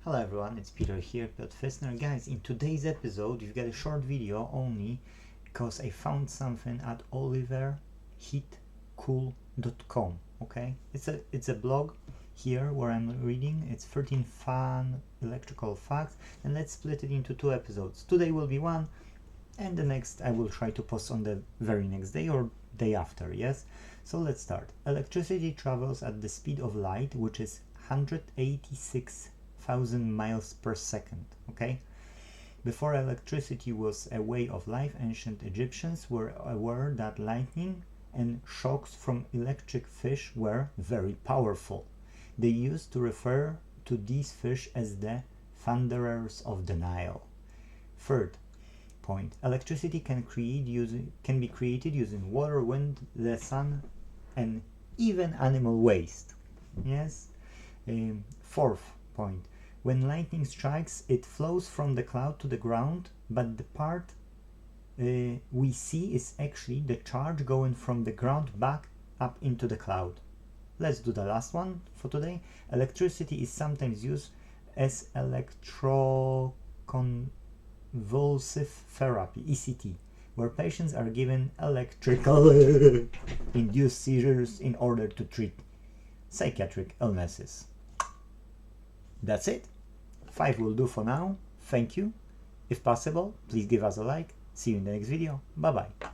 Hello everyone, it's Peter here, Piotr Fissner. Guys, in today's episode you've got a short video only because I found something at oliverheatcool.com. Okay, it's a blog here where I'm reading. It's 13 fun electrical facts, and let's split it into two episodes. Today will be one, and the next I will try to post on the very next day or day after. Yes, so let's start. Electricity travels at the speed of light, which is 186,000 miles per second. Okay, before electricity was a way of life, ancient Egyptians were aware that lightning and shocks from electric fish were very powerful. They used to refer to these fish as the thunderers of the Nile. Third point, electricity can be created using water, wind, the sun, and even animal waste. Yes. Fourth point, when lightning strikes, it flows from the cloud to the ground, but the part we see is actually the charge going from the ground back up into the cloud. Let's do the last one for today. Electricity is sometimes used as electroconvulsive therapy, ECT, where patients are given electrical induced seizures in order to treat psychiatric illnesses. That's it. 5 will do for now. Thank you. If possible, please give us a like. See you in the next video. Bye bye.